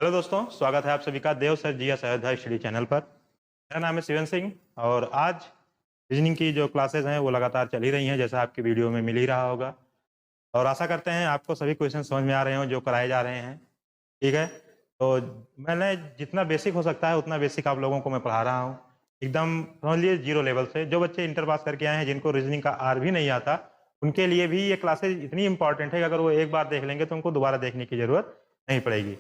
Hello दोस्तों, स्वागत है आप सभी का Dev sir ji S Ayodhya study channel पर। मेरा नाम है शिवन सिंह और आज रीजनिंग की जो क्लासेस हैं वो लगातार चल ही रही हैं, जैसा आपकी वीडियो में मिल ही रहा होगा। और आशा करते हैं आपको सभी क्वेश्चन समझ में आ रहे हों जो कराए जा रहे हैं। ठीक है, तो मैंने जितना बेसिक हो सकता है उतना बेसिक आप लोगों को मैं पढ़ा रहा हूँ, एकदम समझ लिए जीरो लेवल से। जो बच्चे इंटर पास करके आए हैं, जिनको रीजनिंग का आर भी नहीं आता, उनके लिए भी ये क्लासेज इतनी इंपॉर्टेंट है कि अगर वो एक बार देख लेंगे तो उनको दोबारा देखने की जरूरत नहीं पड़ेगी।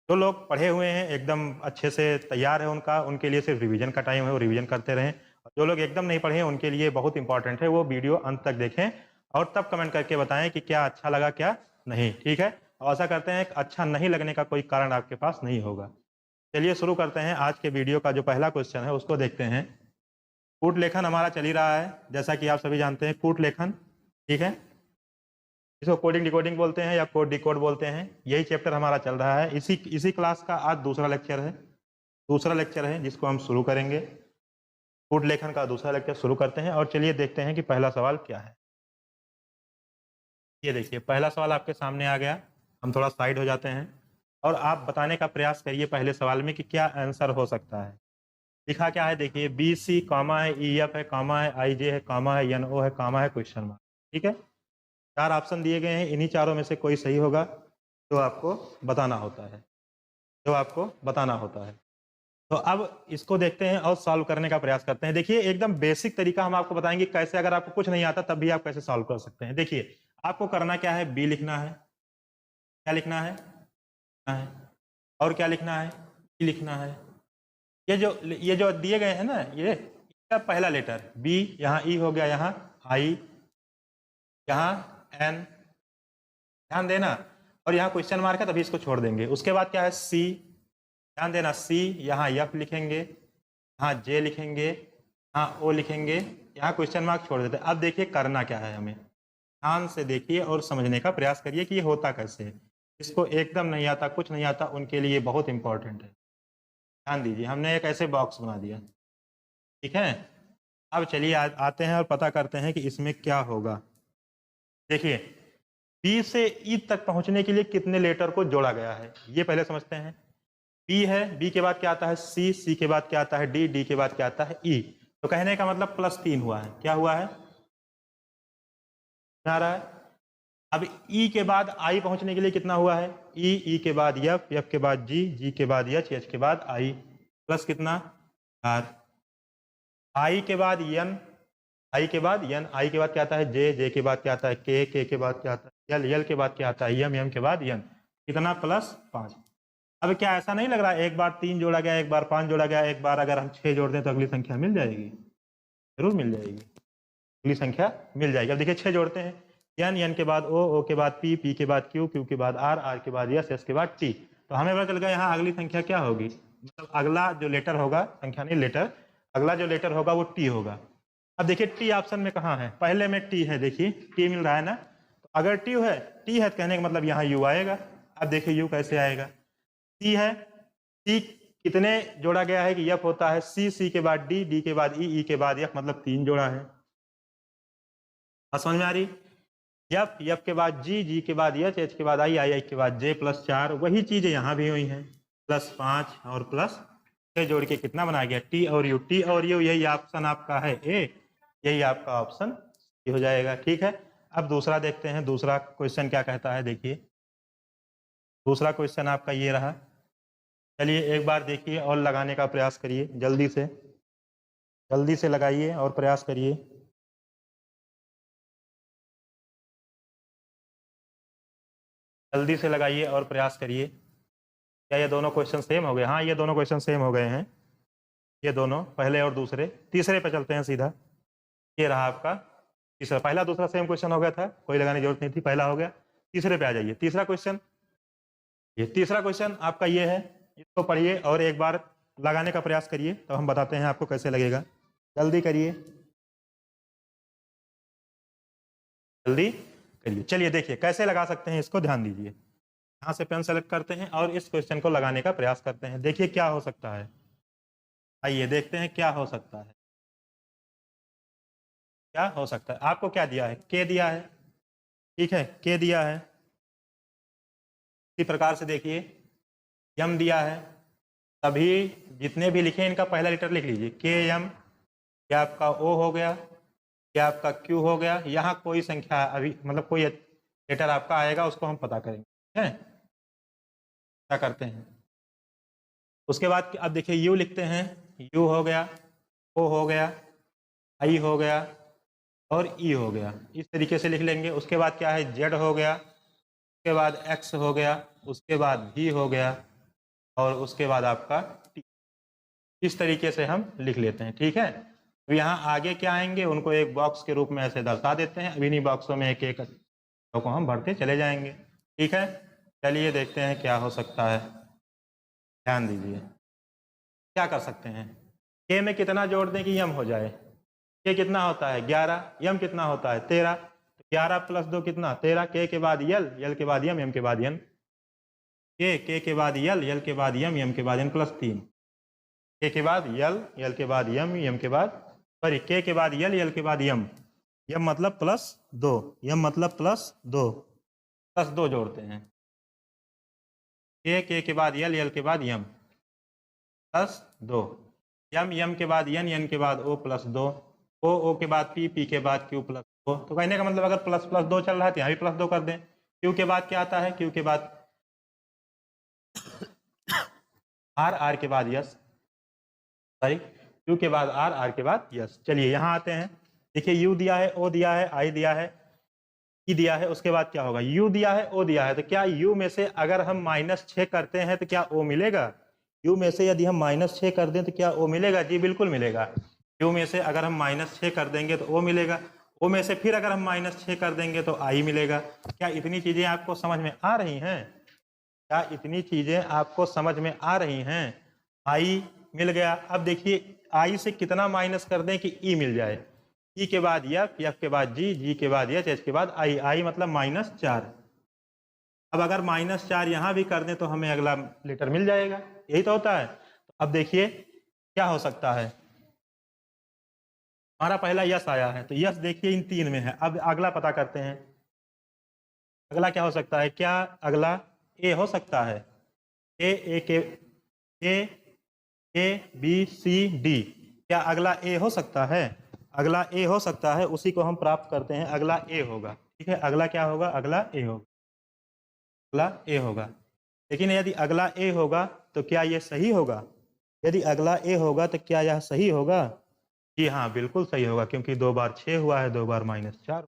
जो लोग पढ़े हुए हैं, एकदम अच्छे से तैयार है उनके लिए सिर्फ रिवीजन का टाइम है, वो रिवीजन करते रहें। जो लोग एकदम नहीं पढ़े हैं उनके लिए बहुत इंपॉर्टेंट है, वो वीडियो अंत तक देखें और तब कमेंट करके बताएं कि क्या अच्छा लगा क्या नहीं। ठीक है, और आशा करते हैं अच्छा नहीं लगने का कोई कारण आपके पास नहीं होगा। चलिए शुरू करते हैं आज के वीडियो का। जो पहला क्वेश्चन है उसको देखते हैं। कूट लेखन हमारा चल ही रहा है, जैसा कि आप सभी जानते हैं, कूट लेखन। ठीक है, इसको कोडिंग डिकोडिंग बोलते हैं या कोड डिकोड बोलते हैं। यही चैप्टर हमारा चल रहा है। इसी क्लास का आज दूसरा लेक्चर है जिसको हम शुरू करेंगे। कूट लेखन का दूसरा लेक्चर शुरू करते हैं और चलिए देखते हैं कि पहला सवाल क्या है। ये देखिए, पहला सवाल आपके सामने आ गया। हम थोड़ा साइड हो जाते हैं और आप बताने का प्रयास करिए पहले सवाल में कि क्या आंसर हो सकता है। लिखा क्या है, देखिए बी सी कॉमा है, ई एफ है कॉमा है, आई जे है कॉमा है, एन ओ है कॉमा है, क्वेश्चन मार्क। ठीक है, चार ऑप्शन दिए गए हैं, इन्हीं चारों में से कोई सही होगा जो आपको बताना होता है। तो अब इसको देखते हैं और सॉल्व करने का प्रयास करते हैं। देखिए, एकदम बेसिक तरीका हम आपको बताएंगे कैसे, अगर आपको कुछ नहीं आता तब भी आप कैसे सॉल्व कर सकते हैं। देखिए, आपको करना क्या है, बी लिखना है, क्या लिखना है, और क्या लिखना है, ई लिखना है। ये जो दिए गए हैं ना, ये इसका पहला लेटर बी, यहाँ ई हो गया, यहाँ आई, यहाँ एन, ध्यान देना, और यहाँ क्वेश्चन मार्क है तभी इसको छोड़ देंगे। उसके बाद क्या है, सी, ध्यान देना, सी, यहाँ एफ लिखेंगे, यहाँ जे लिखेंगे, यहाँ ओ लिखेंगे, यहाँ क्वेश्चन मार्क छोड़ देते हैं। अब देखिए करना क्या है, हमें ध्यान से देखिए और समझने का प्रयास करिए कि ये होता कैसे है। इसको एकदम नहीं आता, कुछ नहीं आता, उनके लिए बहुत इंपॉर्टेंट है। ध्यान दीजिए, हमने एक ऐसे बॉक्स बना दिया। ठीक है, अब चलिए आते हैं और पता करते हैं कि इसमें क्या होगा। देखिए, बी से ई तक पहुंचने के लिए कितने लेटर को जोड़ा गया है, ये पहले समझते हैं। बी है, बी के बाद क्या आता है, सी, सी के बाद क्या आता है, डी, डी के बाद क्या आता है, ई। तो कहने का मतलब +3 हुआ है। क्या हुआ है, आ रहा है। अब ई के बाद आई पहुंचने के लिए कितना हुआ है, ई, ई के बाद एफ, एफ के बाद जी, जी के बाद एच, एच के बाद आई, प्लस कितना, आर। आई के बाद एन, आई के बाद एन, आई के बाद क्या आता है, जे, जे के बाद क्या आता है, के के बाद क्या आता है, एल, एल के बाद क्या आता है, एम, एम के बाद एन। कितना, +5। अब क्या ऐसा नहीं लग रहा है एक बार 3 जोड़ा गया, एक बार 5 जोड़ा गया, एक बार अगर हम 6 जोड़ दें तो अगली संख्या मिल जाएगी? जरूर मिल जाएगी, अगली संख्या मिल जाएगी। अब देखिए 6 जोड़ते हैं, एन, एन के बाद ओ, ओ के बाद पी, पी के बाद क्यू, क्यू के बाद आर, आर के बाद एस, एस के बाद टी। तो हमें पता चल गया यहाँ अगली संख्या क्या होगी, मतलब अगला जो लेटर होगा, संख्या नहीं लेटर, अगला जो लेटर होगा वो टी होगा। अब देखिए टी ऑप्शन में कहाँ है, पहले में टी है, देखिए टी मिल रहा है ना। तो अगर टी है तो कहने का मतलब यहाँ यू आएगा। अब देखिए यू कैसे आएगा, सी है, सी कितने जोड़ा गया है कि एफ होता है सी, सी के बाद डी, डी के बाद ई, ई के बाद एफ, मतलब 3 जोड़ा है। समझ में आ रही, एफ, एफ के बाद जी, जी के बाद एच, एच के बाद आई, आई, आई के बाद जे, +4। वही चीजें यहाँ भी हुई हैं, +5 और +6 जोड़ के कितना बना गया, टी और यू। टी और यू, यही ऑप्शन आपका है ए, यही आपका ऑप्शन हो जाएगा। ठीक है, अब दूसरा देखते हैं, दूसरा क्वेश्चन क्या कहता है। देखिए दूसरा क्वेश्चन आपका ये रहा। चलिए एक बार देखिए और लगाने का प्रयास करिए, जल्दी से लगाइए और प्रयास करिए। जल्दी से लगाइए और प्रयास करिए। क्या ये दोनों क्वेश्चन सेम हो गए? हाँ, ये दोनों क्वेश्चन सेम हो गए हैं, ये दोनों पहले और दूसरे। तीसरे पे चलते हैं सीधा। ये रहा आपका तीसरा, पहला दूसरा सेम क्वेश्चन हो गया था, कोई लगाने की जरूरत नहीं थी, पहला हो गया। तीसरे पे आ जाइए, तीसरा क्वेश्चन। ये तीसरा क्वेश्चन आपका ये है, इसको पढ़िए और एक बार लगाने का प्रयास करिए, तो हम बताते हैं आपको कैसे लगेगा। जल्दी करिए, जल्दी करिए। चलिए देखिए कैसे लगा सकते हैं इसको, ध्यान दीजिए। यहाँ से पेन सेलेक्ट करते हैं और इस क्वेश्चन को लगाने का प्रयास करते हैं। देखिए क्या हो सकता है, आइए देखते हैं क्या हो सकता है। क्या हो सकता है, आपको क्या दिया है, के दिया है। ठीक है, के दिया है। इसी प्रकार से देखिए यम दिया है, तभी जितने भी लिखे इनका पहला लेटर लिख लीजिए, के एम, यह आपका ओ हो गया, यह आपका क्यू हो गया। यहाँ कोई संख्या अभी मतलब कोई लेटर आपका आएगा उसको हम पता करेंगे, ठीक है, क्या करते हैं। उसके बाद अब देखिए यू लिखते हैं, यू हो गया, ओ हो गया, आई हो गया और ई हो गया, इस तरीके से लिख लेंगे। उसके बाद क्या है, जेड हो गया, उसके बाद एक्स हो गया, उसके बाद भी हो गया और उसके बाद आपका टी। इस तरीके से हम लिख लेते हैं, ठीक है। अब यहाँ आगे क्या आएंगे उनको एक बॉक्स के रूप में ऐसे दर्शा देते हैं। अभी इन्हीं बॉक्सों में एक एक को हम भरते चले जाएंगे, ठीक है। चलिए देखते हैं क्या हो सकता है, ध्यान दीजिए। क्या कर सकते हैं, के में कितना जोड़ दें कि यम हो जाए। के कितना होता है 11, यम कितना होता है 13, तो 11 + 2 कितना 13। के बाद यल, यल के बाद यम, यम के बाद यन, के बाद यल, यल के बाद यम के बाद यन +3। के बाद यल, यल के बाद यम के बाद, सॉरी के बाद यल, यल के बाद यम मतलब +2, यम मतलब +2, +2 जोड़ते हैं। के बाद यल, यल के बाद यम +2, यम के बाद यन के बाद ओ +2, ओ के बाद पी के बाद क्यू +2। तो कहने का मतलब अगर ++2 चल रहा है तो यहाँ भी +2 कर दें। क्यू के बाद क्या आता है, क्यू के बाद आर के बाद यस, सॉरी क्यू के बाद आर के बाद यस। चलिए यहाँ आते हैं, देखिए यू दिया है, ओ दिया है, आई दिया है, ई दिया है। उसके बाद क्या होगा, यू दिया है, ओ दिया है, तो क्या यू में से अगर हम -6 करते हैं तो क्या ओ मिलेगा। यू में से यदि हम -6 कर दें तो क्या ओ मिलेगा, जी बिल्कुल मिलेगा। यू में से अगर हम -6 कर देंगे तो ओ मिलेगा, ओ में से फिर अगर हम -6 कर देंगे तो आई मिलेगा। क्या इतनी चीजें आपको समझ में आ रही हैं, क्या इतनी चीजें आपको समझ में आ रही हैं। आई मिल गया। अब देखिए आई से कितना माइनस कर दें कि ई मिल जाए। ई के बाद एफ, एफ के बाद जी, जी के बाद एच, एच के बाद आई, आई मतलब -4। अब अगर -4 यहाँ भी कर दें तो हमें अगला लेटर मिल जाएगा, यही तो होता है। तो अब देखिए क्या हो सकता है, हमारा पहला यस आया है, तो यस देखिए इन 3 में है। अब अगला पता करते हैं, अगला क्या हो सकता है, क्या अगला ए हो सकता है, ए बी सी डी, क्या अगला ए हो सकता है, अगला ए हो सकता है, उसी को हम प्राप्त करते हैं, अगला ए होगा, ठीक है। अगला क्या होगा, अगला ए होगा, अगला ए होगा। लेकिन यदि अगला ए होगा तो क्या ये सही होगा, यदि अगला ए होगा तो क्या यह सही होगा, जी हाँ बिल्कुल सही होगा, क्योंकि 2 बार 6 हुआ है, 2 बार -4,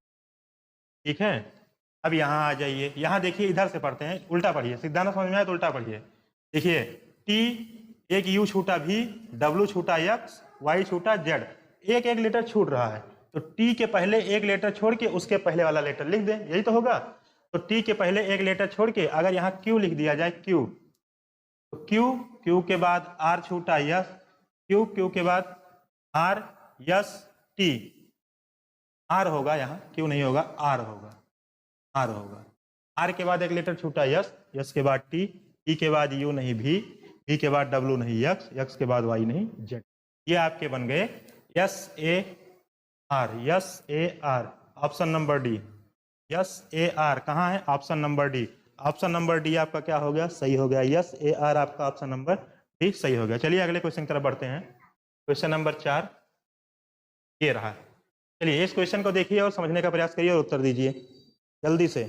ठीक है। अब यहाँ आ जाइए, यहाँ देखिए इधर से पढ़ते हैं, उल्टा पढ़िए, सीधा ना समझ में आए तो उल्टा पढ़िए। देखिए टी, एक यू छूटा भी, डब्ल्यू छूटा एक्स, वाई छूटा जेड, एक एक लेटर छूट रहा है, तो टी के पहले एक लेटर छोड़ के उसके पहले वाला लेटर लिख दें, यही तो होगा। तो टी के पहले एक लेटर छोड़ के अगर यहाँ क्यू लिख दिया जाए, क्यू, तो क्यू, क्यू के बाद आर छूटा यस, क्यू, क्यू के बाद आर यस टी, आर होगा, यहाँ क्यू नहीं होगा, आर होगा, आर होगा। आर के बाद एक लेटर छूटा यस, यस के बाद टी, टी के बाद यू नहीं भी के बाद डब्ल्यू नहीं यक्स, यक्स के बाद वाई नहीं जेड। ये आपके बन गए yes A R, yes A R, option number D, yes A R कहाँ है, option number D, option number D आपका क्या हो गया, सही हो गया, यस ए आर आपका ऑप्शन नंबर डी सही हो गया। चलिए अगले क्वेश्चन की तरफ बढ़ते हैं, क्वेश्चन नंबर 4 ये रहा। चलिए इस क्वेश्चन को देखिए और समझने का प्रयास करिए और उत्तर दीजिए जल्दी से,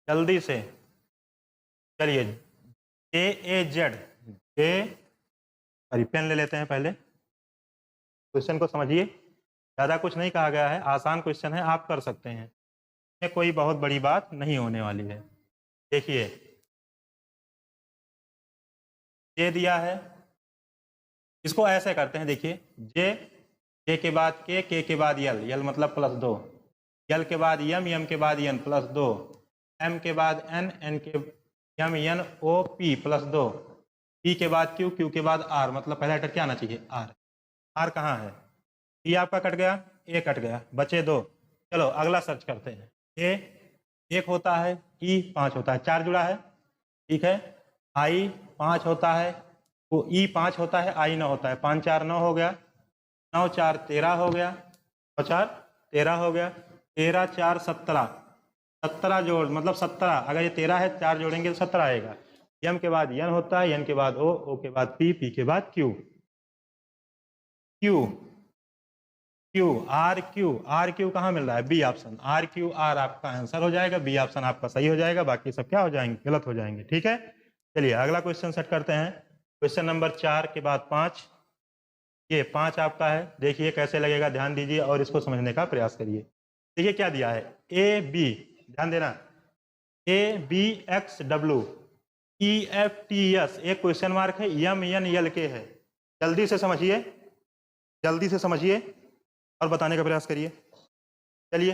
जल्दी से। चलिए JAZ, सॉरी पेन ले लेते हैं पहले, क्वेश्चन को समझिए, ज़्यादा कुछ नहीं कहा गया है, आसान क्वेश्चन है, आप कर सकते हैं, इसमें कोई बहुत बड़ी बात नहीं होने वाली है। देखिए जे दिया है, इसको ऐसे करते हैं, देखिए जे के बाद के के बाद यल मतलब +2, यल के बाद यम के बाद यन +2, एम के बाद N K M N O P +2, P के बाद क्यू, क्यू के बाद आर, मतलब पहला लेटर क्या आना चाहिए, आर। आर कहाँ है, पी आपका कट गया, ए कट गया, बचे 2। चलो अगला सर्च करते हैं, ए 1 होता है, ई 5 होता है, 4 जुड़ा है, ठीक है। आई 5 होता है, वो ई 5 होता है, आई 9 होता है, 5 4 9 हो गया, 9 4 13 हो गया, 9 4 13 हो गया, 13 4 17, 17 जोड़ मतलब 17, अगर ये 13 है 4 जोड़ेंगे तो 17 आएगा। एम के बाद एन होता है, एन के बाद ओ के बाद पी के बाद क्यू। क्यू आर क्यू कहाँ मिल रहा है? B option. R Q R आपका आंसर हो जाएगा, बी ऑप्शन आपका सही हो जाएगा, बाकी सब क्या हो जाएंगे? गलत हो जाएंगे। ठीक है, चलिए अगला क्वेश्चन सेट करते हैं। क्वेश्चन नंबर 4 के बाद 5, ये 5 आपका है। देखिए कैसे लगेगा, ध्यान दीजिए और इसको समझने का प्रयास करिए। देखिए क्या दिया है, ए बी, ध्यान देना, A B X W E F T S, एक क्वेश्चन मार्क है, एम एन एल के है। जल्दी से समझिए, जल्दी से समझिए और बताने का प्रयास करिए। चलिए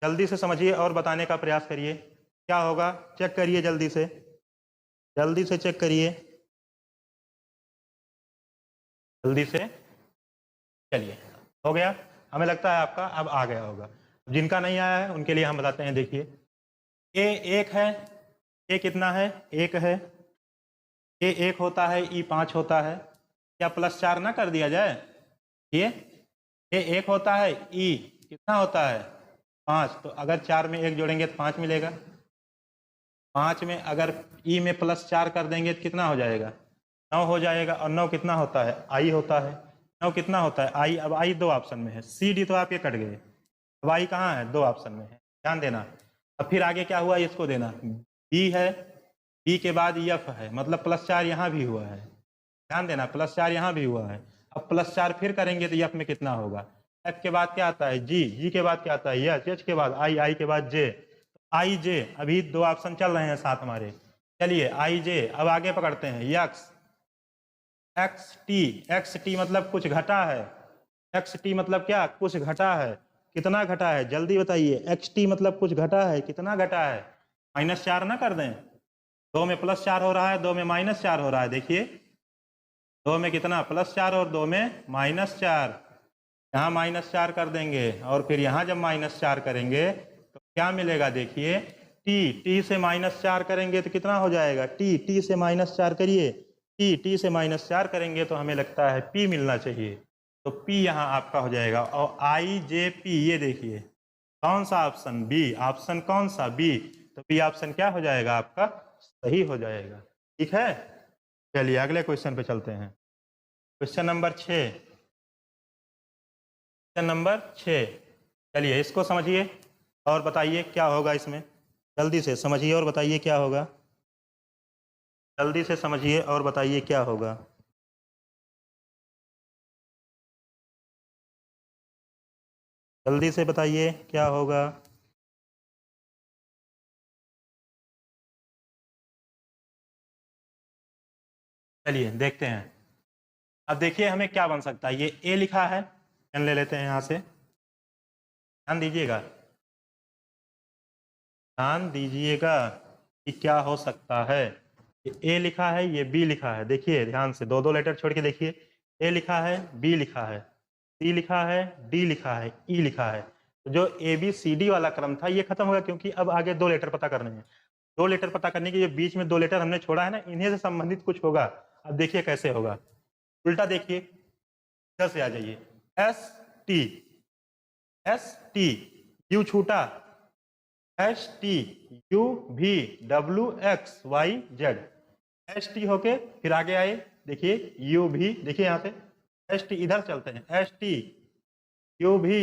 जल्दी से समझिए और बताने का प्रयास करिए, क्या होगा चेक करिए, जल्दी से चेक करिए, जल्दी से। चलिए हो गया, हमें लगता है आपका अब आ गया होगा। जिनका नहीं आया है उनके लिए हम बताते हैं। देखिए ए एक है, ए कितना है? एक है। ए एक होता है, ई 5 होता है, क्या +4 ना कर दिया जाए? ये ए एक होता है, ई कितना होता है? 5, तो अगर 4 में 1 जोड़ेंगे तो 5 मिलेगा। 5 में अगर ई में +4 कर देंगे तो कितना हो जाएगा? 9 हो जाएगा। और 9 कितना होता है? आई होता है। 9 कितना होता है? आई। अब आई 2 ऑप्शन में है, सी डी तो आपके कट गए, अब आई कहाँ है? 2 ऑप्शन में है, ध्यान देना। अब फिर आगे क्या हुआ इसको देना, बी है, बी के बाद एफ है, मतलब +4 यहाँ भी हुआ है, ध्यान देना, +4 यहाँ भी हुआ है। अब +4 फिर करेंगे तो एफ में कितना होगा? एफ के बाद क्या आता है? जी, जी के बाद क्या आता है? एच, एच के बाद आई, आई के बाद जे, आई जे। अभी 2 ऑप्शन चल रहे हैं साथ हमारे। चलिए आई जे, अब आगे पकड़ते हैं एक्स, एक्स टी मतलब कुछ घटा है, एक्स टी मतलब क्या? कुछ घटा है। कितना घटा है जल्दी बताइए? एक्स टी मतलब कुछ घटा है, कितना घटा है? -4 ना कर दें, 2 में +4 हो रहा है, 2 में -4 हो रहा है। देखिए 2 में कितना? +4 और 2 में -4, यहाँ -4 कर देंगे और फिर यहाँ जब -4 करेंगे तो क्या मिलेगा? देखिए टी से -4 करेंगे तो कितना हो जाएगा? टी से -4 करिए, टी से -4 करेंगे तो हमें लगता है पी मिलना चाहिए, तो पी यहाँ आपका हो जाएगा। और आई जे पी, ये देखिए कौन सा ऑप्शन? B option. कौन सा? बी, तो बी ऑप्शन क्या हो जाएगा आपका? सही हो जाएगा। ठीक है, चलिए अगले क्वेश्चन पे चलते हैं। क्वेश्चन नंबर 6, क्वेश्चन नंबर 6, चलिए इसको समझिए और बताइए क्या होगा इसमें। जल्दी से समझिए और बताइए क्या होगा, जल्दी से समझिए और बताइए क्या होगा। जल्दी से बताइए क्या होगा। चलिए देखते हैं। अब देखिए हमें क्या बन सकता है। ये ए लिखा है, पेन ले लेते हैं यहाँ से, ध्यान दीजिएगा, ध्यान दीजिएगा कि क्या हो सकता है। ये ए लिखा है, ये बी लिखा है, देखिए ध्यान से, 2 लेटर छोड़ के देखिए। ए लिखा है, बी लिखा है, सी लिखा है, डी लिखा है, ई लिखा है। तो जो ए बी सी डी वाला क्रम था ये खत्म हो गया, क्योंकि अब आगे 2 लेटर पता करने हैं। 2 लेटर पता करने के, ये बीच में 2 लेटर हमने छोड़ा है ना, इन्हीं से संबंधित कुछ होगा। अब देखिए कैसे होगा, उल्टा देखिए, इधर से आ जाइए। एस टी यू छूटा, एस टी यू भी W X Y Z, S T होके फिर आगे आए, देखिए यू भी, देखिए यहाँ से एस टी, इधर चलते हैं, एस टी यू भी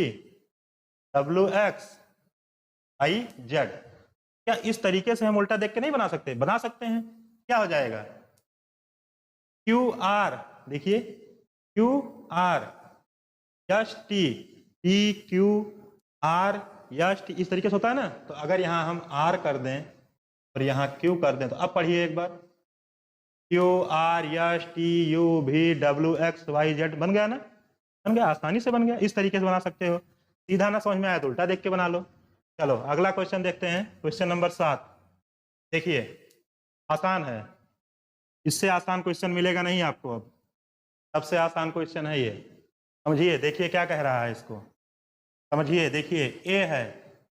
डब्ल्यू एक्स आई जेड। क्या इस तरीके से हम उल्टा देख के नहीं बना सकते? बना सकते हैं। क्या हो जाएगा? क्यू आर, देखिए Q R S T, T Q R S T, इस तरीके से होता है ना। तो अगर यहाँ हम आर कर दें और यहाँ क्यू कर दें, तो अब पढ़िए एक बार, Q R S T U भी डब्ल्यू एक्स वाई जेड, बन गया ना? बन गया, आसानी से बन गया। इस तरीके से बना सकते हो। सीधा ना समझ में आया तो उल्टा देख के बना लो। चलो अगला क्वेश्चन देखते हैं, क्वेश्चन नंबर 7। देखिए आसान है, इससे आसान क्वेश्चन मिलेगा नहीं आपको। अब सबसे आसान क्वेश्चन है ये, समझिए। देखिए क्या कह रहा है इसको, समझिए। देखिए ए है,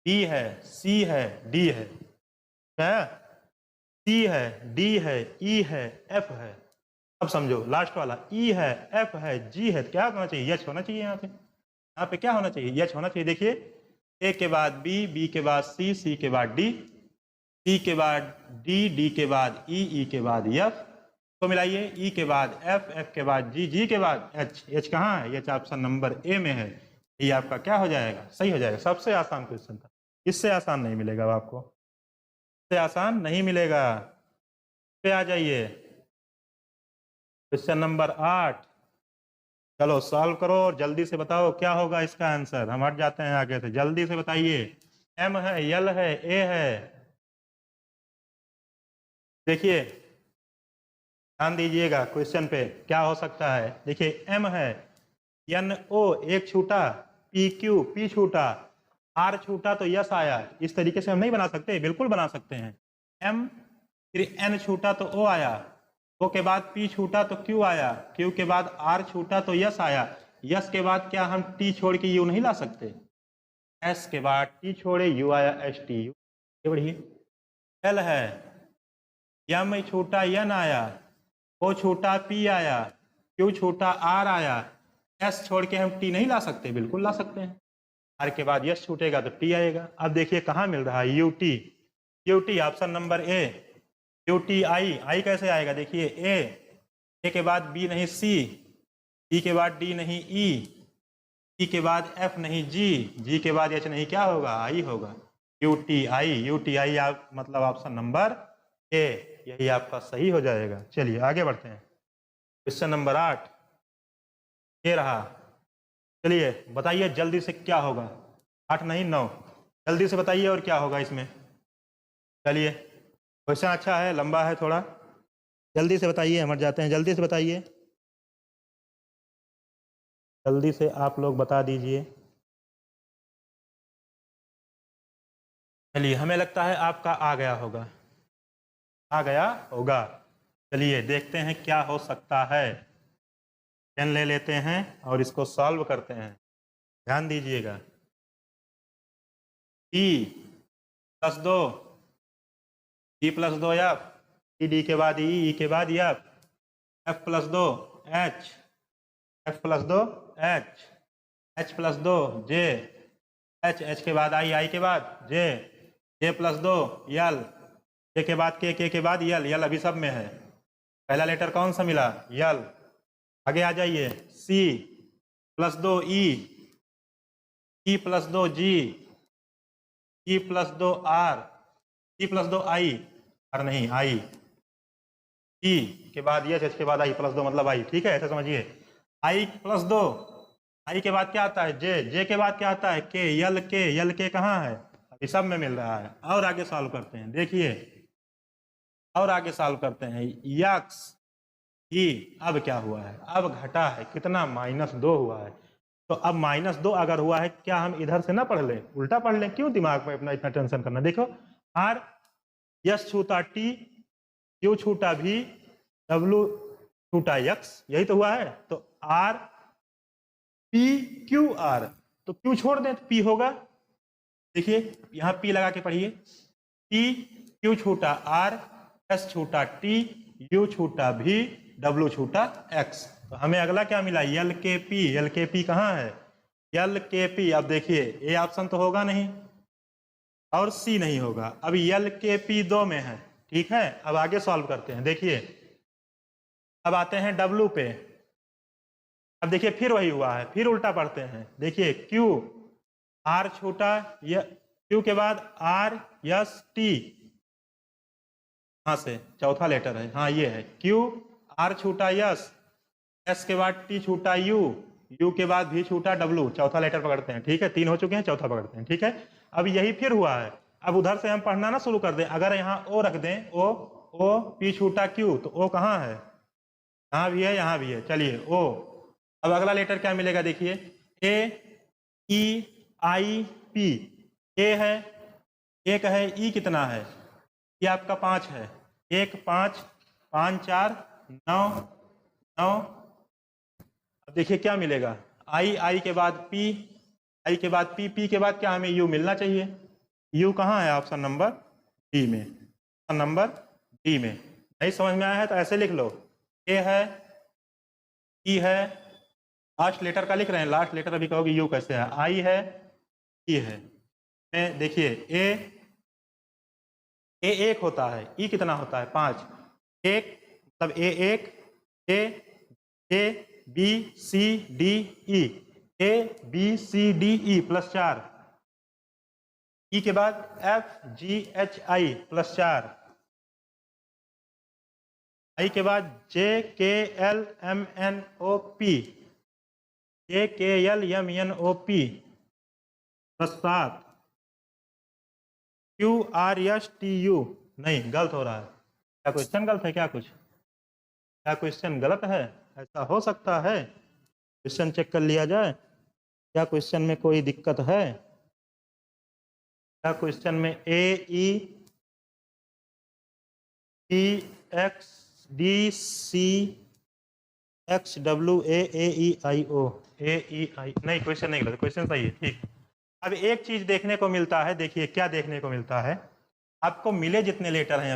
बी है, सी है, डी है, क्या? सी है, डी है, ई है, एफ है। अब समझो लास्ट वाला, ई है, एफ है, जी है, क्या होना चाहिए? एच होना चाहिए। यहाँ पे क्या होना चाहिए? एच होना चाहिए। देखिए ए के बाद बी, बी के बाद सी, सी के बाद डी, सी के बाद डी, डी के बाद ई, ई के बाद एफ, तो मिलाइए ई के बाद एफ, एफ के बाद जी, जी के बाद एच, एच कहाँ है? एच ऑप्शन नंबर ए में है। ये आपका क्या हो जाएगा? सही हो जाएगा। सबसे आसान क्वेश्चन था, इससे आसान नहीं मिलेगा आपको, इससे आसान नहीं मिलेगा। पे आ जाइए क्वेश्चन नंबर 8। चलो सॉल्व करो और जल्दी से बताओ क्या होगा इसका आंसर। हम हट जाते हैं आगे से, जल्दी से बताइए। एम है, एल है, ए है? देखिए ध्यान दीजिएगा क्वेश्चन पे, क्या हो सकता है। देखिए एम है, एन ओ एक छूटा, पी क्यू पी छूटा, आर छूटा तो यस आया। इस तरीके से हम नहीं बना सकते? बिल्कुल बना सकते हैं। एम फिर एन छूटा तो ओ आया, ओ के बाद पी छूटा तो क्यू आया, क्यू के बाद आर छूटा तो यस आया, यस के बाद क्या हम टी छोड़ के यू नहीं ला सकते? एस के बाद टी छोड़े यू आया, एस टी यू। बढ़िए। एल है, एम छूटा एन आया, ओ छोटा पी आया, क्यू छोटा आर आया, एस छोड़ के हम टी नहीं ला सकते? बिल्कुल ला सकते हैं। आर के बाद यस छूटेगा तो टी आएगा। अब देखिए कहाँ मिल रहा है? U T, U T option number A. U T I, I कैसे आएगा? देखिए ए के बाद बी नहीं सी, सी के बाद डी नहीं ई, ई के बाद एफ नहीं जी, जी के बाद एच नहीं, क्या होगा? आई होगा। You T I, you T आई आप मतलब ऑप्शन नंबर ए, यही आपका सही हो जाएगा। चलिए आगे बढ़ते हैं। क्वेश्चन नंबर 8 ये रहा। चलिए बताइए जल्दी से क्या होगा। 8 नहीं 9, जल्दी से बताइए और क्या होगा इसमें। चलिए क्वेश्चन अच्छा है, लंबा है थोड़ा, जल्दी से बताइए, हम हट जाते हैं। जल्दी से बताइए, जल्दी से आप लोग बता दीजिए। चलिए हमें लगता है आपका आ गया होगा, आ गया होगा। चलिए देखते हैं क्या हो सकता है। पेन ले लेते हैं और इसको सॉल्व करते हैं। ध्यान दीजिएगा। P plus 2, D plus 2 F, D के बाद ई के बाद F, F plus 2 H, F plus 2 H, H plus 2 जे, एच, एच के बाद आई के बाद जे, जे प्लस 2 यल, जे के बाद के बाद यल, यल अभी सब में है। पहला लेटर कौन सा मिला? यल। आगे आ जाइए। C plus 2 E plus 2 G, E plus 2 R, E plus 2 I, R नहीं आई, ई के बाद यस, एच के बाद आई प्लस 2 मतलब आई। ठीक है, ऐसा समझिए। आई प्लस 2, आई के बाद क्या आता है? जे, जे के बाद क्या आता है? के, यल के कहाँ है? अभी सब में मिल रहा है। और आगे सॉल्व करते हैं, देखिए और आगे सॉल्व करते हैं। यक्स ई, अब क्या हुआ है? अब घटा है, कितना? -2 हुआ है। तो अब -2 अगर हुआ है, क्या हम इधर से ना पढ़ लें, उल्टा पढ़ लें? क्यों दिमाग में अपना इतना टेंशन करना? देखो आर यस छूटा टी, क्यू छूटा भी, डब्लू छूटा यक्स, यही तो हुआ है। तो आर पी क्यू आर, तो क्यू छोड़ दें तो पी होगा। देखिए यहां पी लगा के पढ़िए। पी क्यू छूटा आर, एस छूटा टी, यू छूटा भी, डब्लू छूटा एक्स। तो हमें अगला क्या मिला? यल के पी। यल के पी कहाँ है? यल के पी। अब देखिए ए ऑप्शन तो होगा नहीं और सी नहीं होगा। अब यल के पी 2 में है। ठीक है, अब आगे सॉल्व करते हैं। देखिए अब आते हैं डब्लू पे। अब देखिए फिर वही हुआ है, फिर उल्टा पढ़ते हैं। देखिए क्यू, आर छोटा, क्यू के बाद आर यस टी, से चौथा लेटर है, हाँ ये है क्यू, आर छूटा यस, एस के बाद टी छूटा यू, यू के बाद भी छूटा डब्लू, चौथा लेटर पकड़ते हैं। ठीक है, 3 हो चुके हैं, चौथा पकड़ते हैं। ठीक है, अब यही फिर हुआ है। अब उधर से हम पढ़ना ना शुरू कर दें। अगर यहाँ ओ रख दें, ओ पी छूटा क्यू, तो ओ कहाँ है? यहाँ भी है, यहाँ भी है। चलिए ओ, अब अगला लेटर क्या मिलेगा? देखिए ए ई आई पी, ए है, एक है, ई कितना है? ये आपका 5 है। 1 5 5 4 9 9। अब देखिए क्या मिलेगा? आई के बाद पी, आई के बाद पी के बाद क्या हमें यू मिलना चाहिए? यू कहाँ है? ऑप्शन नंबर डी में। ऑप्शन नंबर डी में। नहीं समझ में आया है तो ऐसे लिख लो। ए है, ई है, लास्ट लेटर का लिख रहे हैं, लास्ट लेटर अभी कहोगे यू कैसे है? आई है, ई है, देखिए ए एक होता है, ई कितना होता है 5, एक मतलब ए1, A B C D E, A B C D E plus 4, E के बाद F G H I plus 4, I के बाद J K L M N O P, J K L M N O P plus 7, Q R S T U, नहीं गलत हो रहा है, क्या क्वेश्चन गलत है, क्या क्वेश्चन गलत है? ऐसा हो सकता है, क्वेश्चन चेक कर लिया जाए, क्या क्वेश्चन में कोई दिक्कत है? क्या क्वेश्चन में A E P X D C X W A E I O, A E I, नहीं क्वेश्चन नहीं गलत, क्वेश्चन सही है, ठीक। अब एक चीज देखने को मिलता है, देखिए क्या देखने को मिलता है, आपको मिले जितने लेटर हैं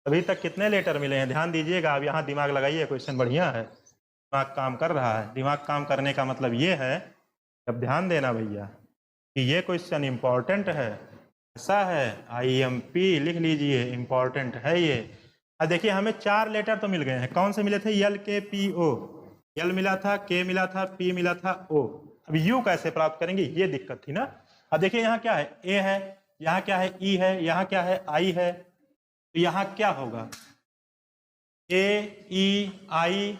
अभी तक कितने लेटर मिले हैं, ध्यान दीजिएगा। अब यहाँ दिमाग लगाइए, क्वेश्चन बढ़िया है, दिमाग काम कर रहा है। दिमाग काम करने का मतलब ये है, अब ध्यान देना भैया कि ये क्वेश्चन इम्पोर्टेंट है, ऐसा है, IMP लिख लीजिए, इम्पोर्टेंट है ये। अब देखिए हमें 4 लेटर तो मिल गए हैं, कौन से मिले थे? यल के पी ओ, यल मिला था, के मिला था, पी मिला था, ओ। अब यू कैसे प्राप्त करेंगे, ये दिक्कत थी ना। अब देखिए यहाँ क्या है, ए है, यहाँ क्या है, ई है, यहाँ क्या है, आई है, तो यहाँ क्या होगा, ए ई आई,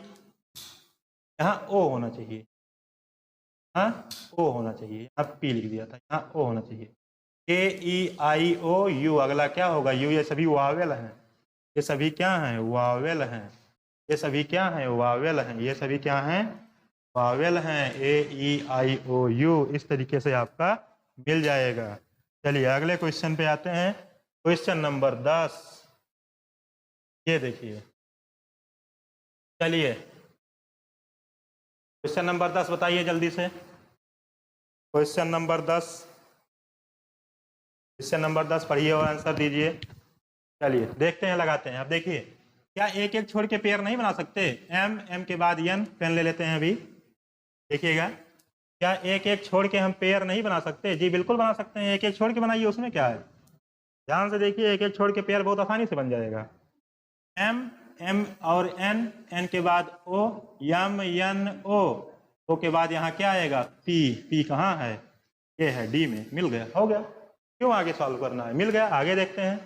यहाँ ओ होना चाहिए, हाँ ओ होना चाहिए, यहाँ पी लिख दिया था, यहाँ ओ होना चाहिए, ए ई आई ओ यू, अगला क्या होगा, यू। ये सभी वावेल हैं, ये सभी क्या हैं, वावेल हैं, ये सभी क्या हैं, वावेल हैं, ये सभी क्या हैं, वावेल हैं, ए ई आई ओ यू। इस तरीके से आपका मिल जाएगा। चलिए अगले क्वेश्चन पे आते हैं, क्वेश्चन नंबर 10, ये देखिए, चलिए क्वेश्चन नंबर 10 बताइए जल्दी से, क्वेश्चन नंबर 10, क्वेश्चन नंबर 10 पढ़िए और आंसर दीजिए। चलिए देखते हैं, लगाते हैं। अब देखिए, क्या एक एक छोड़ के पेयर नहीं बना सकते, एम, एम के बाद एन, पेन ले लेते हैं अभी, देखिएगा, क्या एक एक छोड़ के हम पेयर नहीं बना सकते? जी बिल्कुल बना सकते हैं, एक एक छोड़ के बनाइए, उसमें क्या है, ध्यान से देखिए, एक एक छोड़ के पेयर बहुत आसानी से बन जाएगा। एम, एम और एन, एन के बाद ओ, यम एन ओ के बाद यहाँ क्या आएगा, पी, पी कहाँ है, ये है डी में, मिल गया, हो गया। क्यों आगे सॉल्व करना है, मिल गया। आगे देखते हैं,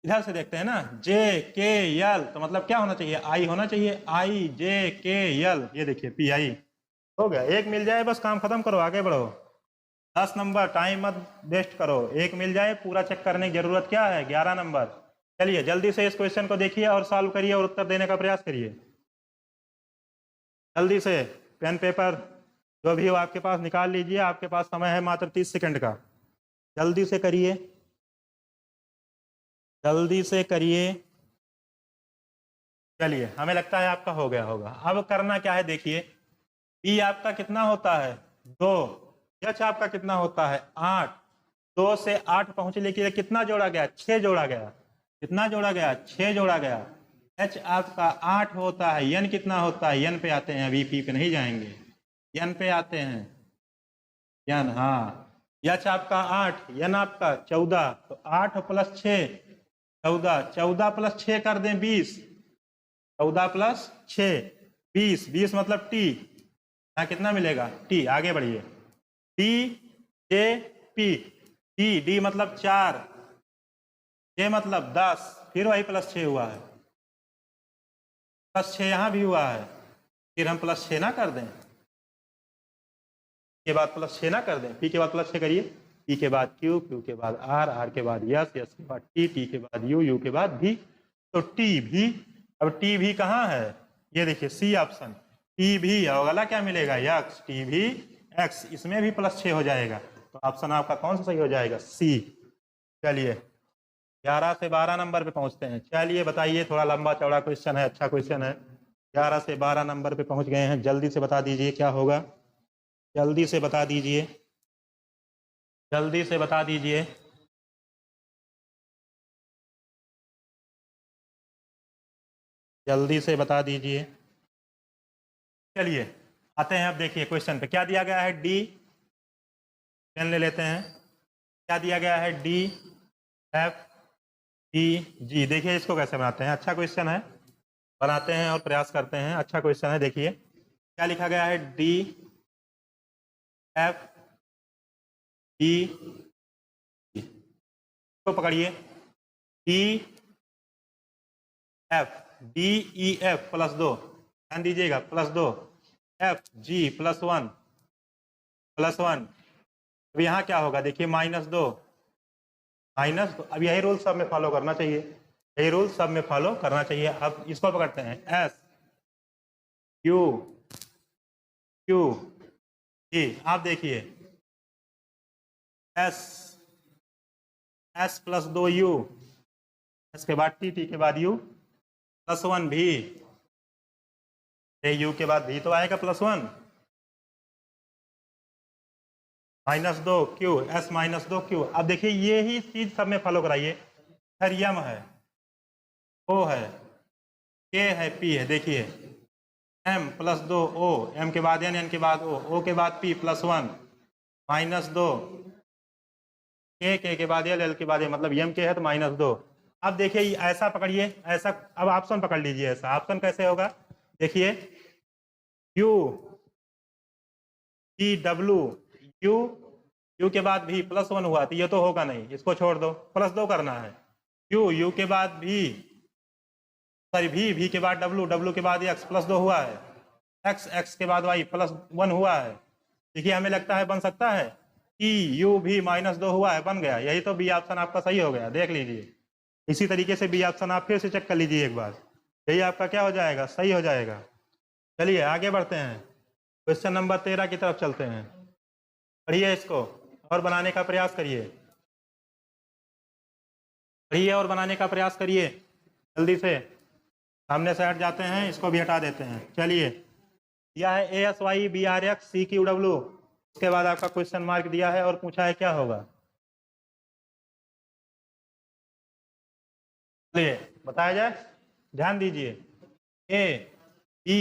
इधर से देखते हैं ना, जे के यल, तो मतलब क्या होना चाहिए, आई होना चाहिए, आई जे के यल, ये देखिए पी आई, हो गया। एक मिल जाए बस काम खत्म करो, आगे बढ़ो। 10 नंबर, टाइम मत वेस्ट करो, एक मिल जाए, पूरा चेक करने की जरूरत क्या है, 11 नंबर। चलिए जल्दी से इस क्वेश्चन को देखिए और सॉल्व करिए और उत्तर देने का प्रयास करिए, जल्दी से पेन पेपर जो भी हो आपके पास निकाल लीजिए, आपके पास समय है मात्र 30 सेकंड का, जल्दी से करिए, जल्दी से करिए। चलिए हमें लगता है आपका हो गया होगा। अब करना क्या है, देखिए, बी आपका कितना होता है, 2, एच आपका कितना होता है, 8, 2 से 8 पहुंचने के लिए कितना जोड़ा गया, 6 जोड़ा गया, कितना जोड़ा गया, 6 जोड़ा गया। एच आपका 8 होता है, एन कितना होता है, एन पे आते हैं, अभी पी पे नहीं जाएंगे, एन पे आते हैं, एन, हाँ, एच आपका 8, एन आपका 14, तो 8 प्लस 6 14, 14 प्लस 6 कर दें 20, 14 प्लस 6 20, 20 मतलब टी, यहाँ कितना मिलेगा, टी, आगे बढ़िए, D J P, D, D मतलब 4, जे मतलब 10, फिर वही प्लस 6 हुआ है, प्लस 6 यहाँ भी हुआ है, फिर हम प्लस 6 ना कर दें, के बाद प्लस 6 ना कर दें, पी के बाद प्लस 6 करिए, पी के बाद क्यू, क्यू के बाद आर, आर के बाद यस, यस के बाद टी, टी के बाद यू, यू के बाद भी, तो टी भी, अब टी भी कहाँ है, ये देखिए सी ऑप्शन, टी भी, और अगला क्या मिलेगा, एक्स, टी भी एक्स, इसमें भी प्लस 6 हो जाएगा, तो ऑप्शन आपका कौन सा सही हो जाएगा, सी। चलिए 11 से 12 नंबर पे पहुंचते हैं। चलिए बताइए, थोड़ा लंबा चौड़ा क्वेश्चन है, अच्छा क्वेश्चन है, 11 से 12 नंबर पे पहुंच गए हैं, जल्दी से बता दीजिए क्या होगा, जल्दी से बता दीजिए, जल्दी से बता दीजिए, जल्दी से बता दीजिए। चलिए आते हैं, अब देखिए क्वेश्चन पे क्या दिया गया है, डी, पेन ले लेते हैं, क्या दिया गया है, डी एफ ई जी। देखिए इसको कैसे बनाते हैं, अच्छा क्वेश्चन है, बनाते हैं और प्रयास करते हैं, अच्छा क्वेश्चन है। देखिए क्या लिखा गया है, डी एफ ई, तो पकड़िए, D F, D E F plus 2, ध्यान दीजिएगा, plus 2, F G plus 1, plus 1। अब यहाँ क्या होगा, देखिए -2, -2। अब यही रूल सब में फॉलो करना चाहिए, यही रूल सब में फॉलो करना चाहिए। अब इसको पकड़ते हैं, एस क्यू क्यू जी। आप देखिए S, S plus 2 you, S के बाद टी के बाद यू प्लस 1 भी, यू के बाद भी तो आएगा +1, -2 क्यू, एस -2 क्यू। अब देखिए ये ही चीज सब में फॉलो कराइए। सर यम है, ओ है, के है, पी है। देखिए एम प्लस 2 ओ, एम के बाद एन, एन के बाद ओ के बाद पी +1, -2 के बाद एल, एल के बाद ए, मतलब यम के है तो -2। अब देखिए ऐसा पकड़िए, ऐसा। अब ऑप्शन पकड़ लीजिए, ऐसा ऑप्शन कैसे होगा, देखिए you E W, you, you के बाद भी +1 हुआ तो ये तो होगा नहीं, इसको छोड़ दो, +2 करना है। यू के बाद भी, सॉरी भी के बाद डब्ल्यू, डब्ल्यू के बाद एक्स +2 हुआ है, एक्स के बाद वाई +1 हुआ है। देखिए हमें लगता है बन सकता है कि यू भी -2 हुआ है, बन गया। यही तो बी ऑप्शन आपका सही हो गया, देख लीजिए। इसी तरीके से बी ऑप्शन आप फिर से चेक कर लीजिए एक बार, यही आपका क्या हो जाएगा, सही हो जाएगा। चलिए आगे बढ़ते हैं, क्वेश्चन नंबर 13 की तरफ चलते हैं। पढ़िए इसको और बनाने का प्रयास करिए, पढ़िए और बनाने का प्रयास करिए जल्दी से। सामने से हट जाते हैं, इसको भी हटा देते हैं। चलिए दिया है A S Y B R X C Q W, उसके बाद आपका क्वेश्चन मार्क दिया है और पूछा है क्या होगा। चलिए बताया जाए, ध्यान दीजिए, ए बी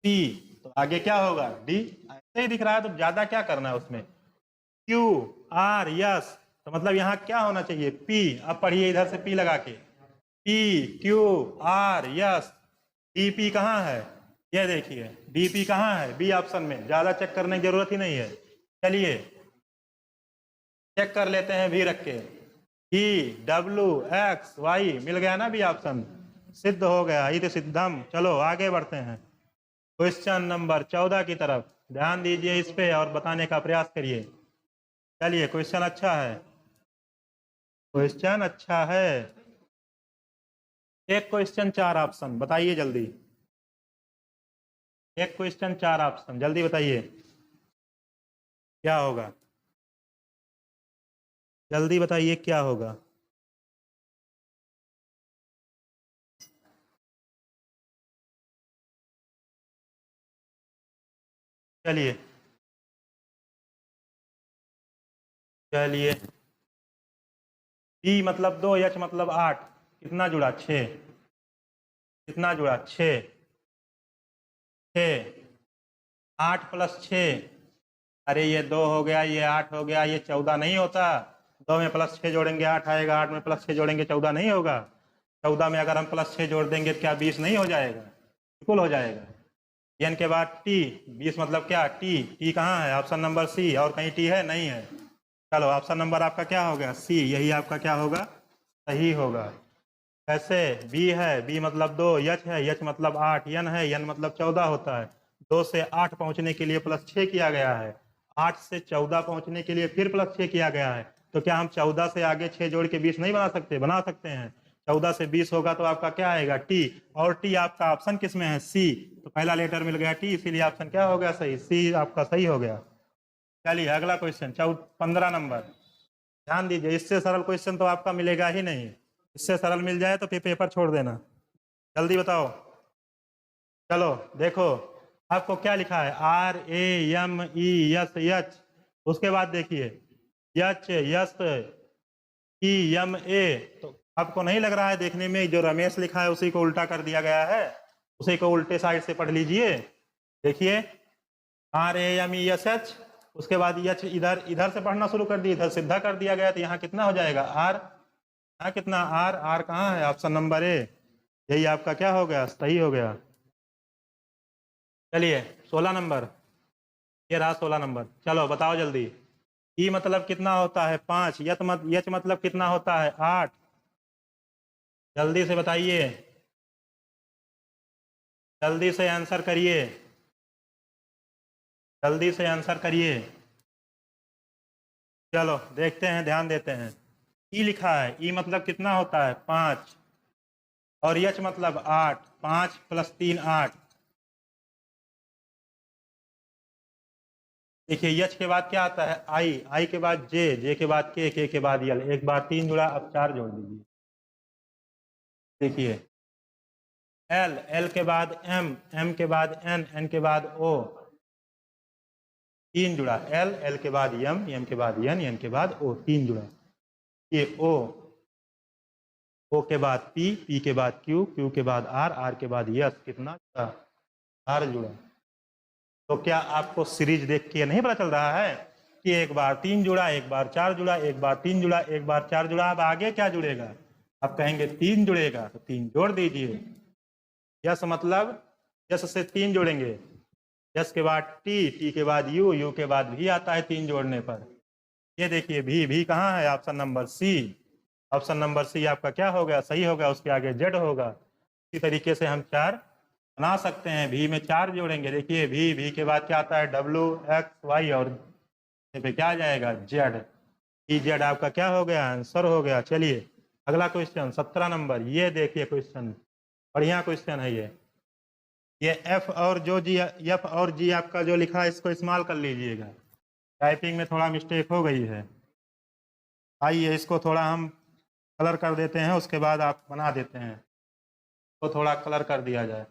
सी, तो आगे क्या होगा, डी। ऐसे ही दिख रहा है तो ज्यादा क्या करना है उसमें, क्यू आर यस, तो मतलब यहाँ क्या होना चाहिए, पी। अब पढ़िए इधर से पी लगा के, P Q R yes, D P कहाँ है, ये देखिए डी पी कहाँ है, बी ऑप्शन में, ज्यादा चेक करने की जरूरत ही नहीं है। चलिए चेक कर लेते हैं भी रख के, ई डब्ल्यू एक्स वाई, मिल गया ना बी ऑप्शन, सिद्ध हो गया, इति सिद्धम। चलो आगे बढ़ते हैं क्वेश्चन नंबर 14 की तरफ, ध्यान दीजिए इस पे और बताने का प्रयास करिए। चलिए क्वेश्चन अच्छा है, क्वेश्चन अच्छा है। एक क्वेश्चन 4 ऑप्शन, बताइए जल्दी, एक क्वेश्चन 4 ऑप्शन, जल्दी बताइए क्या होगा, जल्दी बताइए क्या होगा। चलिए चलिए, बी मतलब 2, एच मतलब 8, कितना जुड़ा, 6, कितना जुड़ा, 6, 6, 8 + 6, अरे ये 2 हो गया, ये 8 हो गया, ये 14 नहीं होता। 2 में +6 जोड़ेंगे 8 आएगा, 8 में +6 जोड़ेंगे 14 नहीं होगा। 14 में अगर हम +6 जोड़ देंगे तो क्या 20 नहीं हो जाएगा, बिल्कुल हो जाएगा। एन के बाद टी, 20 मतलब क्या, टी, टी कहाँ है, ऑप्शन नंबर सी, और कहीं टी है, नहीं है। चलो ऑप्शन नंबर आपका क्या हो गया, सी, यही आपका क्या होगा, सही होगा। कैसे, बी है, बी मतलब 2, एच है, एच मतलब 8, एन है, एन मतलब 14 होता है। 2 से 8 पहुंचने के लिए +6 किया गया है, 8 से 14 पहुंचने के लिए फिर +6 किया गया है। तो क्या हम 14 से आगे 6 जोड़ के 20 नहीं बना सकते, बना सकते हैं। 14 से 20 होगा तो आपका क्या आएगा, टी, और टी आपका ऑप्शन किस में है, सी, तो पहला लेटर मिल गया टी, इसीलिए ऑप्शन क्या हो गया, सही, सी आपका सही हो गया। चलिए अगला क्वेश्चन 15 नंबर, ध्यान दीजिए, इससे सरल क्वेश्चन तो आपका मिलेगा ही नहीं, इससे सरल मिल जाए तो फिर पेपर छोड़ देना। जल्दी बताओ, चलो देखो आपको क्या लिखा है, R A M E S H, उसके बाद देखिए H S E M A, तो आपको नहीं लग रहा है देखने में जो रमेश लिखा है उसी को उल्टा कर दिया गया है, उसी को उल्टे साइड से पढ़ लीजिए। देखिए R A M E S H, उसके बाद यच इधर इधर से पढ़ना शुरू कर दिया, इधर सीधा कर दिया गया, तो यहाँ कितना हो जाएगा आर, यहाँ कितना आर, आर कहाँ है, ऑप्शन नंबर ए, यही आपका क्या हो गया, सही हो गया। चलिए 16 नंबर, ये रहा 16 नंबर। चलो बताओ जल्दी, ई मतलब कितना होता है 5, यच मतलब कितना होता है 8, जल्दी से बताइए, जल्दी से आंसर करिए, जल्दी से आंसर करिए। चलो देखते हैं, ध्यान देते हैं। ई लिखा है, ई मतलब कितना होता है 5, और यच मतलब 8, 5 + 3 8। देखिए यच के बाद क्या आता है आई, आई के बाद जे, जे के बाद के के बाद यल, एक बार 3 जुड़ा, अब 4 जोड़ दीजिए। देखिए एल, एल के बाद एम, एम के बाद एन, एन के बाद ओ, 3 जुड़ा, एल, एल के बाद एम, एम के बाद एन, एन के बाद ओ, 3 जुड़ा। ये ओ, ओ के बाद पी, पी के बाद क्यू, क्यू के बाद आर, आर के बाद यस, कितना जुड़ा, आर जुड़ा। तो क्या आपको सीरीज देख के नहीं पता चल रहा है कि एक बार 3 जुड़ा, एक बार 4 जुड़ा, एक बार 3 जुड़ा, एक बार 4 जुड़ा, अब आगे क्या जुड़ेगा, अब कहेंगे 3 जुड़ेगा, तो 3 जोड़ दीजिए। यस मतलब यस से 3 जोड़ेंगे, यस के बाद टी, टी के बाद यू, यू के बाद भी आता है 3 जोड़ने पर। ये देखिए भी, भी कहाँ है, option number C, option number C आपका क्या हो गया, सही होगा, उसके आगे जेड होगा। इसी तरीके से हम 4 बना सकते हैं, भी में 4 जोड़ेंगे, देखिए भी, भी के बाद क्या आता है डब्ल्यू, एक्स, वाई, और पे क्या आ जाएगा जेड, ई जेड आपका क्या हो गया, आंसर हो गया। चलिए अगला क्वेश्चन 17 नंबर, ये देखिए क्वेश्चन, बढ़िया क्वेश्चन है ये एफ और जो जी, एफ और जी आपका जो लिखा है इसको इस्तेमाल कर लीजिएगा, टाइपिंग में थोड़ा मिस्टेक हो गई है। आइए इसको थोड़ा हम कलर कर देते हैं, उसके बाद आप बना देते हैं, तो थोड़ा कलर कर दिया जाए,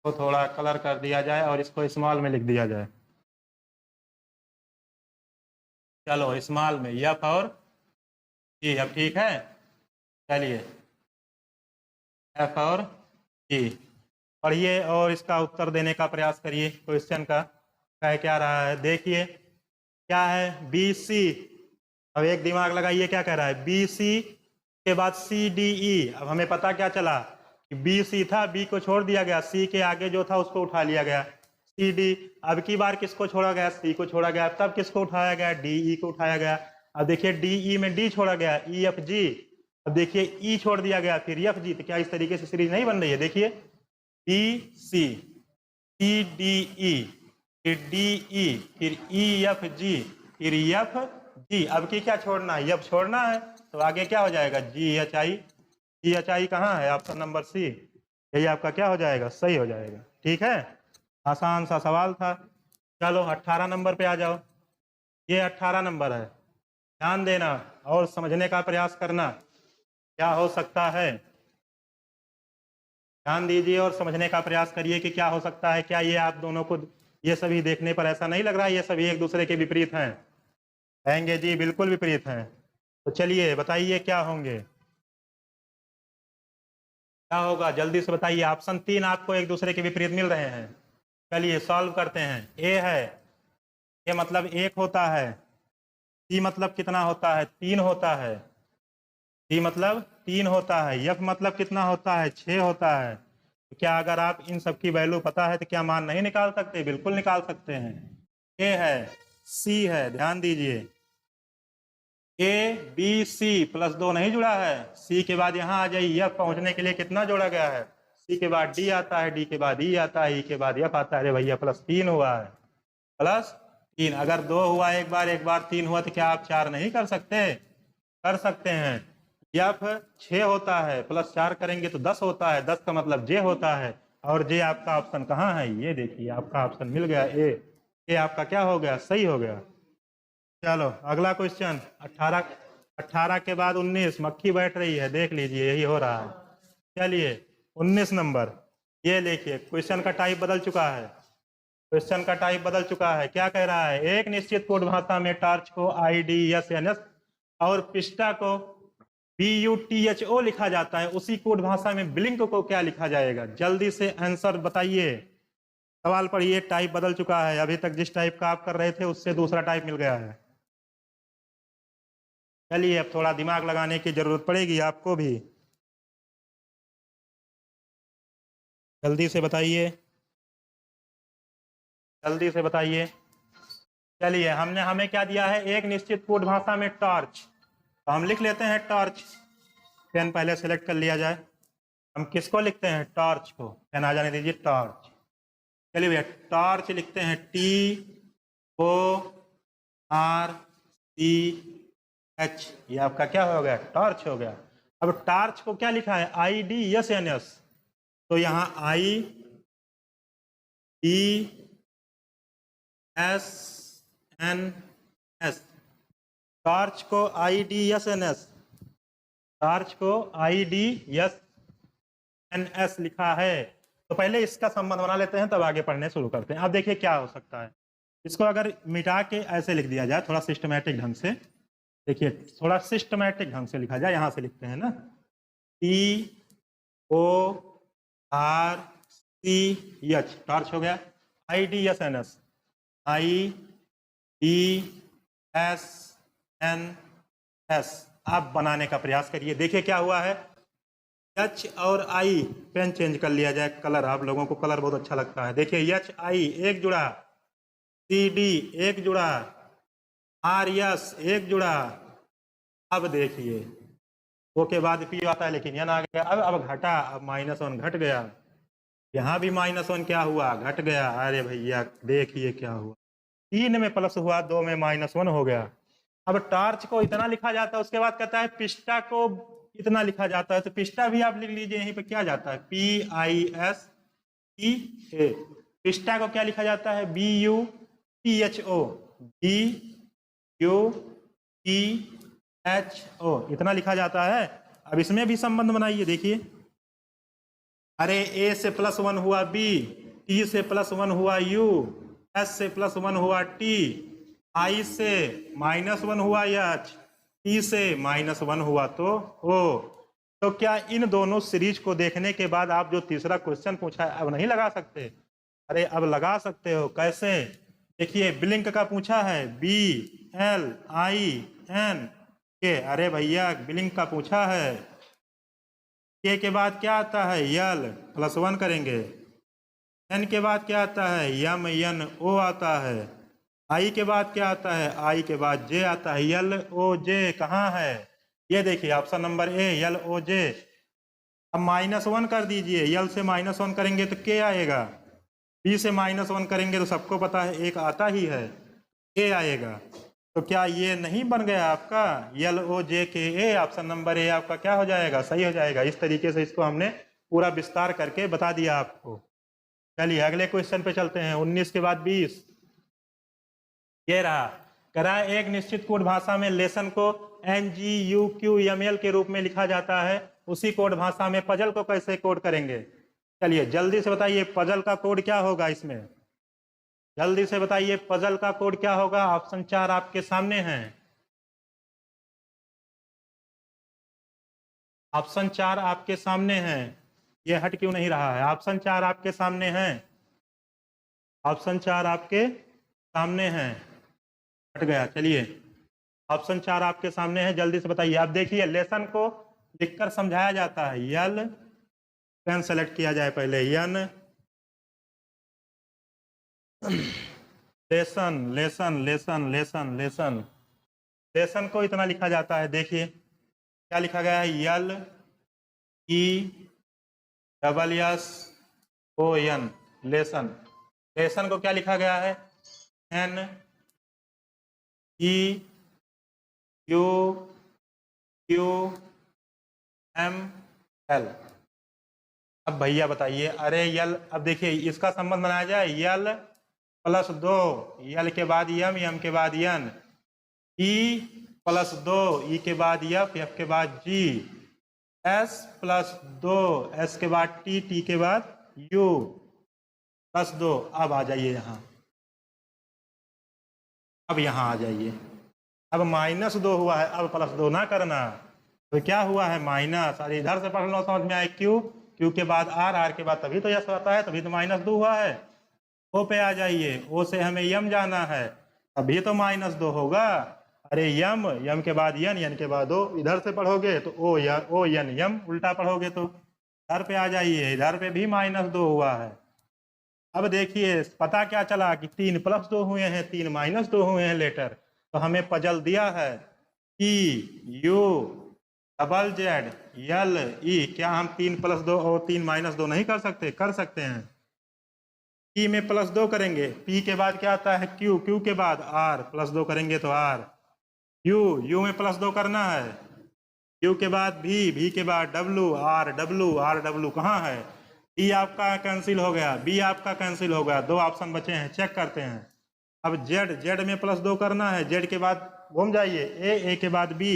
तो थोड़ा कलर कर दिया जाए और इसको स्मॉल में लिख दिया जाए। चलो स्मॉल में एफ और जी, अब ठीक है। चलिए एफ और जी पढ़िए और इसका उत्तर देने का प्रयास करिए। क्वेश्चन का कह क्या रहा है, देखिए क्या है, बी सी, अब एक दिमाग लगाइए, क्या कह रहा है, बी सी के बाद सी डी ई। अब हमें पता क्या चला कि बी सी था, बी को छोड़ दिया गया, सी के आगे जो था उसको उठा लिया गया, सी डी। अब की बार किसको छोड़ा गया, सी को छोड़ा गया, तब किसको उठाया गया, डी ई को उठाया गया। अब देखिए डी ई में डी छोड़ा गया, ई एफ जी, अब देखिए ई छोड़ दिया गया, फिर एफ जी, तो क्या इस तरीके से सीरीज नहीं बन रही है। देखिए बी सी, सी डी ई, फिर डी ई, फिर ई एफ जी, फिर एफ जी। अब की क्या छोड़ना है, एफ छोड़ना है, तो आगे क्या हो जाएगा जी एच आई, जी एच आई कहाँ है, ऑप्शन नंबर सी, यही आपका क्या हो जाएगा, सही हो जाएगा। ठीक है, आसान सा सवाल था। चलो 18 नंबर पे आ जाओ, ये 18 नंबर है, ध्यान देना और समझने का प्रयास करना क्या हो सकता है, ध्यान दीजिए और समझने का प्रयास करिए कि क्या हो सकता है। क्या ये आप दोनों को, ये सभी देखने पर ऐसा नहीं लग रहा है ये सभी एक दूसरे के विपरीत हैं, कहेंगे जी बिल्कुल विपरीत हैं। तो चलिए बताइए क्या होंगे, क्या होगा, जल्दी से बताइए। ऑप्शन 3 आपको एक दूसरे के विपरीत मिल रहे हैं। चलिए सॉल्व करते हैं। ए है, ए मतलब 1 होता है, सी मतलब कितना होता है 3 होता है, डी मतलब 3 होता है, एफ मतलब कितना होता है 6 होता है। तो क्या अगर आप इन सब की वैल्यू पता है तो क्या मान नहीं निकाल सकते, बिल्कुल निकाल सकते हैं। ए है, सी है, ध्यान दीजिए, ए बी सी प्लस 2 नहीं जुड़ा है, सी के बाद यहाँ आ जाइए, एफ पहुंचने के लिए कितना जोड़ा गया है, सी के बाद डी आता है, डी के बाद ई आता है, ई के बाद एफ आता है, अरे भैया +3 हुआ है, +3। अगर 2 हुआ एक बार 3 हुआ, तो क्या आप 4 नहीं कर सकते, कर सकते हैं। एफ 6 होता है, +4 करेंगे तो 10 होता है, 10 का मतलब जे होता है, और जे आपका ऑप्शन कहाँ है, ये देखिए आपका ऑप्शन मिल गया ए आपका क्या हो गया, सही हो गया। चलो अगला क्वेश्चन 18 के बाद 19, मक्खी बैठ रही है, देख लीजिए यही हो रहा है। चलिए 19 नंबर, ये देखिए क्वेश्चन का टाइप बदल चुका है, क्वेश्चन का टाइप बदल चुका है। क्या कह रहा है, एक निश्चित कोड भाषा में टार्च को IDSNS और पिस्टा को BUTHO लिखा जाता है, उसी कोड भाषा में ब्लिंक को क्या लिखा जाएगा, जल्दी से आंसर बताइए, सवाल पढ़िए, टाइप बदल चुका है, अभी तक जिस टाइप का आप कर रहे थे उससे दूसरा टाइप मिल गया है। चलिए अब थोड़ा दिमाग लगाने की जरूरत पड़ेगी आपको भी, जल्दी से बताइए, जल्दी से बताइए। चलिए हमें क्या दिया है, एक निश्चित कोड भाषा में टॉर्च, तो हम लिख लेते हैं टॉर्च। पेन पहले सेलेक्ट कर लिया जाए। हम किसको लिखते हैं, टॉर्च को, पेन आ जाने दीजिए, टॉर्च। चलिए भैया टॉर्च लिखते हैं, TORCH, ये आपका क्या हो गया, टॉर्च हो गया। अब टॉर्च को क्या लिखा है, IDSNS, तो यहाँ IDSNS, टॉर्च को IDSNS, टॉर्च को IDSNS लिखा है। तो पहले इसका संबंध बना लेते हैं, तब आगे पढ़ने शुरू करते हैं। अब देखिए क्या हो सकता है, इसको अगर मिटा के ऐसे लिख दिया जाए थोड़ा सिस्टमैटिक ढंग से, देखिए थोड़ा सिस्टमैटिक ढंग से लिखा जाए, यहां से लिखते हैं ना, TORCH, टॉर्च हो गया, IDSNS, IDSNS। आप बनाने का प्रयास करिए, देखिए क्या हुआ है, H और I, पेन चेंज कर लिया जाए, कलर, आप लोगों को कलर बहुत अच्छा लगता है। देखिए HI एक जुड़ा, CD एक जुड़ा, RS एक जुड़ा। अब देखिए वो के बाद P आता है, लेकिन N आ गया, अब घटा, अब -1 घट गया, यहाँ भी -1 क्या हुआ, घट गया। अरे भैया देखिए क्या हुआ, 3 में प्लस हुआ, 2 में -1 हो गया। अब टॉर्च को इतना लिखा जाता है, उसके बाद कहता है पिस्टा को इतना लिखा जाता है, तो पिस्टा भी आप लिख लीजिए, यहीं पे क्या जाता है, PISTA। पिस्टा को क्या लिखा जाता है, BUTHO, BUTHO, इतना लिखा जाता है। अब इसमें भी संबंध बनाइए, देखिए, अरे A से +1 हुआ B, T से +1 हुआ U, S से +1 हुआ T, I से -1 हुआ H, T से -1 हुआ तो O। तो क्या इन दोनों सीरीज को देखने के बाद आप जो तीसरा क्वेश्चन पूछा है अब नहीं लगा सकते? अरे अब लगा सकते हो, कैसे? देखिए ब्लिंक का पूछा है, BLINK, अरे भैया ब्लिंक का पूछा है। के बाद क्या आता है, यल, +1 करेंगे। एन के बाद क्या आता है, MNO आता है। आई के बाद क्या आता है, आई के बाद जे आता है, LOJ कहाँ है, ये देखिए ऑप्शन नंबर A, LOJ। अब -1 कर दीजिए, यल से -1 करेंगे तो के आएगा, बी से -1 करेंगे तो सबको पता है एक आता ही है, ए आएगा। तो क्या ये नहीं बन गया आपका, LOJKA, ऑप्शन नंबर A आपका क्या हो जाएगा, सही हो जाएगा। इस तरीके से इसको हमने पूरा विस्तार करके बता दिया आपको। चलिए अगले क्वेश्चन पे चलते हैं, 19 के बाद 20। ये रहा, करा एक निश्चित कोड भाषा में लेसन को NGUQML के रूप में लिखा जाता है, उसी कोड भाषा में पजल को कैसे कोड करेंगे? चलिए जल्दी से बताइए, पजल का कोड क्या होगा इसमें, जल्दी से बताइए, पजल का कोड क्या होगा? ऑप्शन 4 आपके सामने है, ऑप्शन 4 आपके सामने है, ये हट क्यों नहीं रहा है? ऑप्शन 4 आपके सामने है, ऑप्शन 4 आपके सामने है, हट गया। चलिए ऑप्शन 4 आपके सामने है, जल्दी से बताइए। आप देखिए लेसन को लिखकर समझाया जाता है, यल, पेन सेलेक्ट किया जाए पहले, यन, lesson lesson lesson lesson lesson, lesson को इतना लिखा जाता है। देखिए क्या लिखा गया है, LESSON, लेसन। लेसन को क्या लिखा गया है, NEUQML। अब भैया बताइए, अरे यल, अब देखिए इसका संबंध बनाया जाए, यल +2, यल के बाद यम के बाद यन, ई +2, ई के बाद एफ के बाद जी, S+2, S के बाद टी के बाद U +2। अब आ जाइए यहाँ, अब यहाँ आ जाइए, अब -2 हुआ है, अब +2 ना करना, तो क्या हुआ है, माइनस। अरे इधर से पढ़ लो, समझ में आए, क्यू, क्यू के बाद आर, आर के बाद तभी तो यस आता है, तभी तो -2 हुआ है। ओ पे आ जाइए, ओ से हमें यम जाना है, अभी तो -2 होगा। अरे यम, यम के बाद यन, यन के बाद ओ, इधर से पढ़ोगे तो ओ या ओ यन यम, उल्टा पढ़ोगे तो इधर पे आ जाइए, इधर पे भी -2 हुआ है। अब देखिए पता क्या चला कि 3 + 2 हुए हैं, 3 - 2 हुए हैं लेटर। तो हमें पजल दिया है ई यू डबल जेड यल ई, क्या हम 3 + 2 और 3 - 2 नहीं कर सकते? कर सकते हैं। पी में +2 करेंगे, पी के बाद क्या आता है क्यू, क्यू के बाद आर, +2 करेंगे तो आर, यू, यू में +2 करना है, यू के बाद भी के बाद W, R W, R W कहाँ है? डी आपका कैंसिल हो गया, बी आपका कैंसिल हो गया, 2 ऑप्शन बचे हैं, चेक करते हैं। अब जेड, जेड में +2 करना है, जेड के बाद घूम जाइए, ए के बाद B,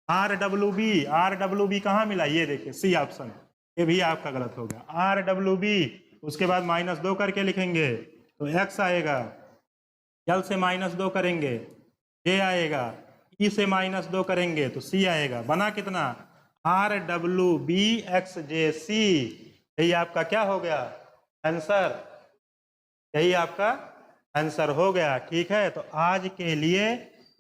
R W B, R W B कहाँ मिला? ये देखिए सी ऑप्शन, ये भी आपका गलत हो गया, आर डब्लू बी। उसके बाद -2 करके लिखेंगे तो एक्स आएगा, यल से -2 करेंगे जे आएगा, ई से -2 करेंगे तो सी आएगा। बना कितना? आर डब्लू बी एक्स जे सी। यही आपका क्या हो गया? आंसर। यही आपका आंसर हो गया। ठीक है, तो आज के लिए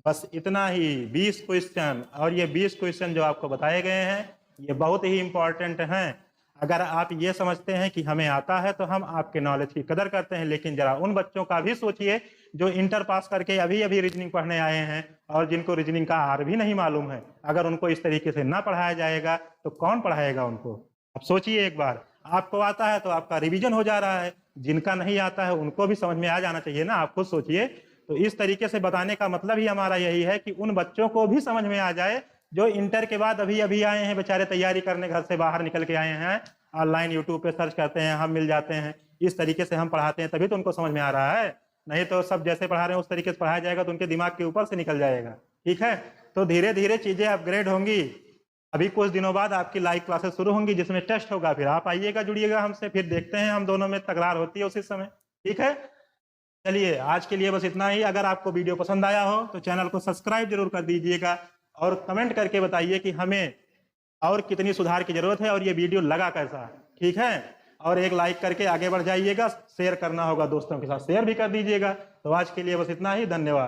बस इतना ही। 20 क्वेश्चन, और ये 20 क्वेश्चन जो आपको बताए गए हैं ये बहुत ही इंपॉर्टेंट हैं। अगर आप ये समझते हैं कि हमें आता है तो हम आपके नॉलेज की कदर करते हैं, लेकिन जरा उन बच्चों का भी सोचिए जो इंटर पास करके अभी अभी रीजनिंग पढ़ने आए हैं और जिनको रीजनिंग का आर भी नहीं मालूम है। अगर उनको इस तरीके से ना पढ़ाया जाएगा तो कौन पढ़ाएगा उनको? अब सोचिए एक बार, आपको आता है तो आपका रिवीजन हो जा रहा है, जिनका नहीं आता है उनको भी समझ में आ जाना चाहिए ना। आप खुद सोचिए। तो इस तरीके से बताने का मतलब ही हमारा यही है कि उन बच्चों को भी समझ में आ जाए जो इंटर के बाद अभी अभी आए हैं, बेचारे तैयारी करने घर से बाहर निकल के आए हैं, ऑनलाइन यूट्यूब पे सर्च करते हैं, हम मिल जाते हैं। इस तरीके से हम पढ़ाते हैं तभी तो उनको समझ में आ रहा है, नहीं तो सब जैसे पढ़ा रहे हैं उस तरीके से पढ़ाया जाएगा तो उनके दिमाग के ऊपर से निकल जाएगा। ठीक है, तो धीरे धीरे चीजें अपग्रेड होंगी। अभी कुछ दिनों बाद आपकी लाइव क्लासेस शुरू होंगी जिसमें टेस्ट होगा, फिर आप आइएगा, जुड़िएगा हमसे, फिर देखते हैं हम दोनों में तकरार होती है उसी समय। ठीक है, चलिए आज के लिए बस इतना ही। अगर आपको वीडियो पसंद आया हो तो चैनल को सब्सक्राइब जरूर कर दीजिएगा और कमेंट करके बताइए कि हमें और कितनी सुधार की जरूरत है और ये वीडियो लगा कैसा। ठीक है, और एक लाइक करके आगे बढ़ जाइएगा, शेयर करना होगा दोस्तों के साथ, शेयर भी कर दीजिएगा। तो आज के लिए बस इतना ही, धन्यवाद।